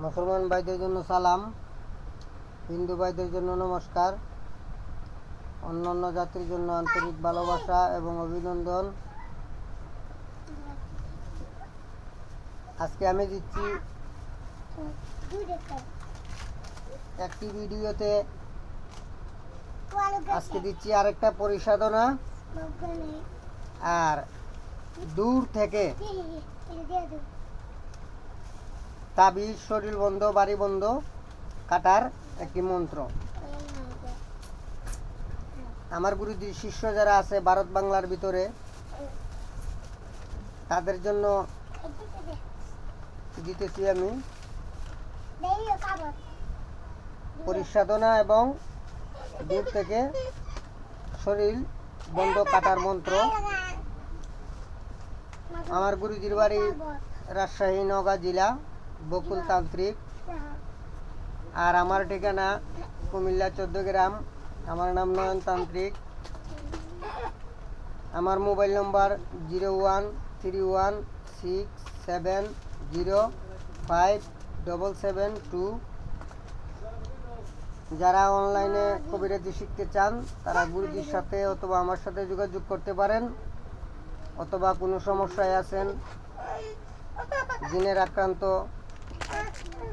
মুসলমান ভাইদের জন্য সালাম, হিন্দু ভাইদের জন্য নমস্কার, অন্যান্য জাতির জন্য আন্তরিক ভালোবাসা এবং অভিনন্দন। আজকে আমি দিচ্ছি একটি ভিডিওতে, আজকে দিচ্ছি আরেকটা পরিসাধনা। আর দূর থেকে তাবিজ, শরীর বন্ধ, বাড়ি বন্ধ কাটার একটি মন্ত্র। আমার গুরুজি শিষ্য যারা আছে ভারত বাংলার ভিতরে, তাদের জন্য দিতেছি আমি পরিসাধনা এবং দূর থেকে শরীর বন্ধ কাটার মন্ত্র। আমার গুরুজির বাড়ি রাজশাহী নওগাঁ জেলা, বকুল তান্ত্রিক। আর আমার ঠিকানা কুমিল্লা 14 গ্রাম। আমার নাম নয়ন তান্ত্রিক। আমার মোবাইল নম্বর 013167057772। যারা অনলাইনে কবিরাজি শিখতে চান তারা গুরুজির সাথে অথবা আমার সাথে যোগাযোগ করতে পারেন, অথবা কোনো সমস্যায় আছেন, জিনের আক্রান্ত,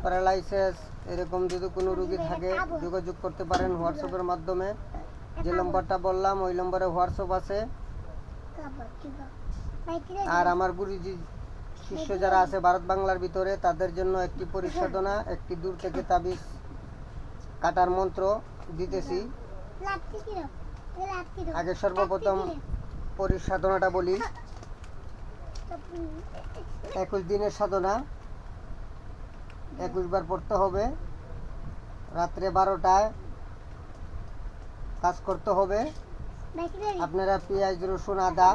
প্যারালাইসিস, এরকম যদি কোনো রোগী থাকে যোগাযোগ করতে পারেন হোয়াটসঅ্যাপের মাধ্যমে। যে নম্বরটা বললাম ওই নম্বরে হোয়াটসঅ্যাপ আছে। আর আমার গুরুজি শিষ্য যারা আছে ভারত বাংলার ভিতরে, তাদের জন্য একটি পরিসাধনা, একটি দূর থেকে তাবিজ কাটার মন্ত্র দিতেছি। আগে সর্বপ্রথম পরিসাধনাটা বলি। 21 দিনের সাধনা, 21 বার পড়তে হবে। রাত্রে 12টায় কাজ করতে হবে। আপনারা পেঁয়াজ, রসুন, আদা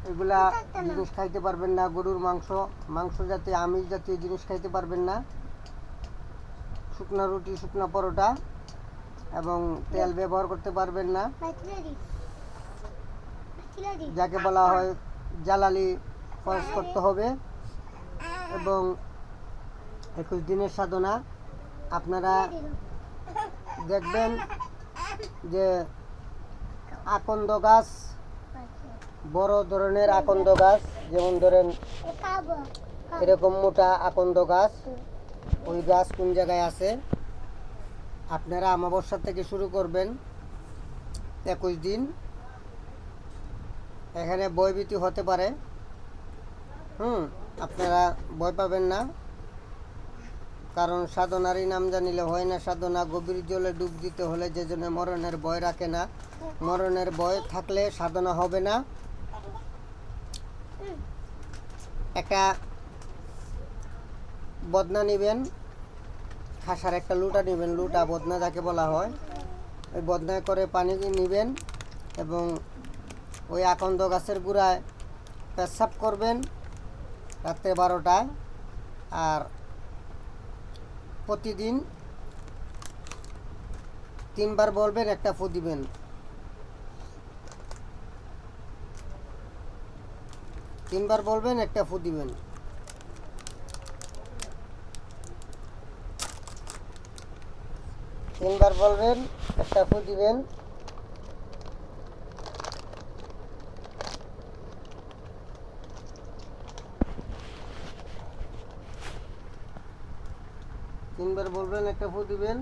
এগুলা জিনিস খাইতে পারবেন না। গরুর মাংস জাতীয়, আমিষ জাতীয় জিনিস খাইতে পারবেন না। শুকনো রুটি, শুকনো পরোটা এবং তেল ব্যবহার করতে পারবেন না, যাকে বলা হয় জালালি খরচ করতে হবে। এবং 21 দিনের সাধনা। আপনারা দেখবেন যে আকন্দ গাছ, বড় ধরনের আকন্দ গাছ, যেমন ধরেন এরকম মোটা আকন্দ গাছ, ওই গাছ কোন জায়গায় আছে। আপনারা অমাবস্যা থেকে শুরু করবেন 21 দিন। এখানে ভয়ভীতি হতে পারে, আপনারা ভয় পাবেন না, কারণ সাধনারই নাম জানিলে হয় না সাধনা। গভীর জলে ডুব দিতে হলে যে জন্য মরণের ভয় রাখে না। মরণের ভয় থাকলে সাধনা হবে না। একটা বদনা নেবেন, খাসার একটা লুটা নেবেন, লুটা বদনা যাকে বলা হয়। ওই বদনায় করে পানি নেবেন এবং ওই আকন্দ গাছের গোড়ায় পেশাব করবেন রাত্রে 12টায়। আর প্রতিদিন 3 বার বলবেন, একটা ফু দিবেন। তিনবার বলবেন, একটা ফু দিবেন। তিনবার বলবেন, একটা ফু দিবেন। তিনবার বলবেন, একটা ফু দিবেন।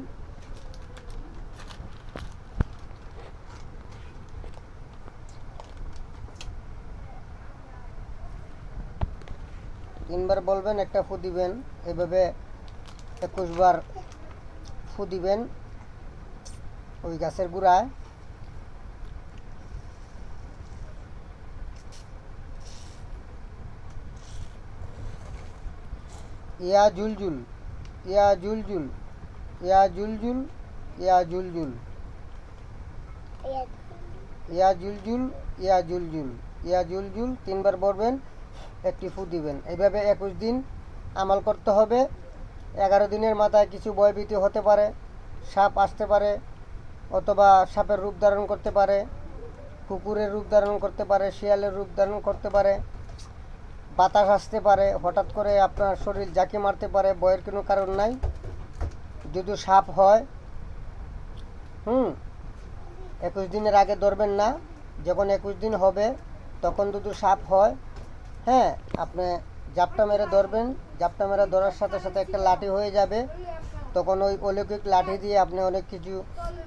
তিনবার বলবেন, একটা ফু দিবেন। এভাবে 21 বার ফু দিবেন ওই গাছের গোড়ায়। ইয়া জুলজুল, ইয়া জুলজুল, ইয়া জুলজুল, ইয়া জুলজুল, ইয়া জুলজুল, ইয়া জুলজুল, ইয়া জুলজুল 3 বার বলবেন, একটি ফু দিবেন। এইভাবে 21 দিন আমল করতে হবে। 11 দিনের মাথায় কিছু ভয়ভীতি হতে পারে, সাপ আসতে পারে, অথবা সাপের রূপ ধারণ করতে পারে, কুকুরের রূপ ধারণ করতে পারে, শিয়ালের রূপ ধারণ করতে পারে, বাতাস আসতে পারে, হঠাৎ করে আপনার শরীর ঝাঁকি মারতে পারে, ভয়ের কোনো কারণ নাই। যদি সাপ হয় 21 দিনের আগে ধরবেন না, যখন 21 দিন হবে তখন যদি সাপ হয়, হ্যাঁ, আপনি জাপটা মেরে ধরবেন। জাপটা মেরে ধরার সাথে সাথে একটা লাঠি হয়ে যাবে, তখন ওই অলৌকিক লাঠি দিয়ে আপনি অনেক কিছু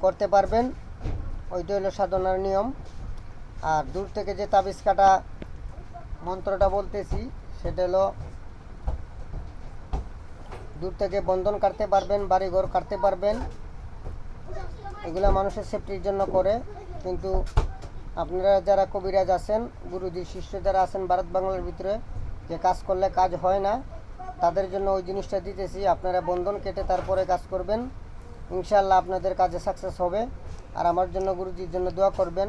করতে পারবেন। ওইটা হলো সাধনার নিয়ম। আর দূর থেকে যে তাবিজ কাটা মন্ত্রটা বলতেছি সেটা হলো দূর থেকে বন্ধন কাটতে পারবেন, বাড়িঘর কাটতে পারবেন। এগুলো মানুষের সেফটির জন্য করে, কিন্তু আপনারা যারা কবিরাজ আছেন, গুরুজি শিষ্য যারা আছেন ভারত বাংলার ভিতরে, যে কাজ করলে কাজ হয় না, তাদের জন্য ওই জিনিসটা দিতেছি। আপনারা বন্ধন কেটে তারপরে কাজ করবেন, ইনশাআল্লাহ আপনাদের কাজে সাকসেস হবে। আর আমার জন্য গুরুজির জন্য দোয়া করবেন।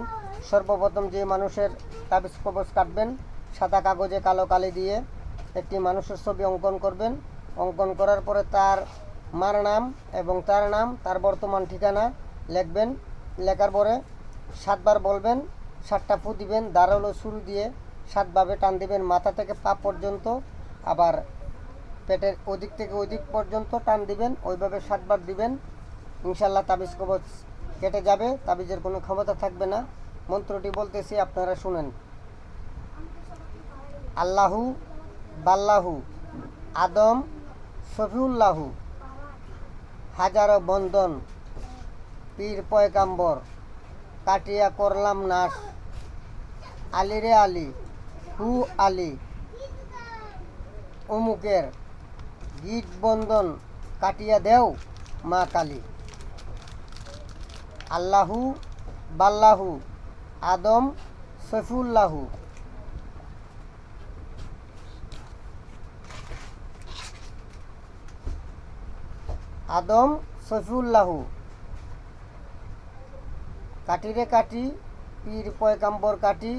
সর্বপ্রথম যে মানুষের তাবিজ কবজ কাটবেন, সাদা কাগজে কালো কালি দিয়ে একটি মানুষের ছবি অঙ্কন করবেন। অঙ্কন করার পরে তার মার নাম এবং তার নাম, তার বর্তমান ঠিকানা লিখবেন। লেখার পরে 7 বার বলবেন, 7টা ফু দিবেন, দাঁড়ালো শুরু দিয়ে 7 ভাবে টান দিবেন মাথা থেকে পা পর্যন্ত, আবার পেটের ওদিক থেকে ওদিক পর্যন্ত টান দিবেন, ওইভাবে 7 বার দিবেন। ইনশাআল্লাহ তাবিজ কবজ কেটে যাবে, তাবিজের কোনো ক্ষমতা থাকবে না। মন্ত্রটি বলতেছি, আপনারা শুনেন। আল্লাহু বাল্লাহু আদম শফিউল্লাহু, হাজারো বন্ধন পীর পয়গাম্বর কাটিয়া করলাম নাশ, আলী রে আলী হু আলী অমুকের গীত বন্ধন কাটিয়া দেও মা কালী। আল্লাহু বাল্লাহু আদম শফিউল্লাহু। আদম শফিউল্লাহু, কাটি রে কাটি পীর পয়গাম্বর কাটি,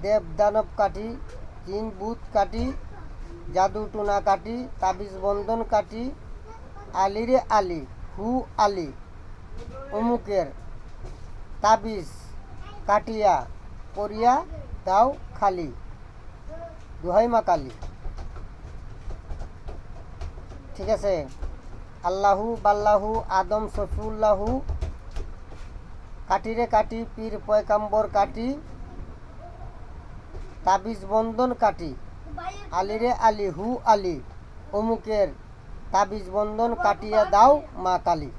দেব দানব কাটি, জিন ভূত কাটি, জাদু টুনা কাটি, তাবিজ বন্ধন কাটি, আলী রে আলী হু আলী অমুকের তাবিজ কাটিয়া করিয়া দাও খালি, দোহাই মা কালী। ঠিক আছে? আল্লাহু বাল্লাহু আদম শফিউল্লাহু, কাটি রে কাটি পীর পয়গাম্বর কাটি, তাবিজ বন্ধন কাটি, আলী রে আলী হু আলী অমুকের তাবিজ বন্ধন কাটিয়া দাও মা কালী।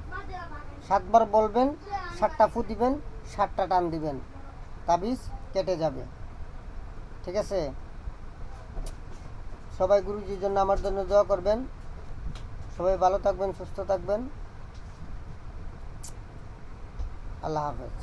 7 বার বলবেন, 7টা ফু দিবেন, 7টা টান দিবেন, তাবিজ কেটে যাবে। ঠিক আছে? সবাই গুরুজির জন্য আমার জন্য দোয়া করবেন। সবাই ভালো থাকবেন, সুস্থ থাকবেন। আল্লাহ হাফেজ।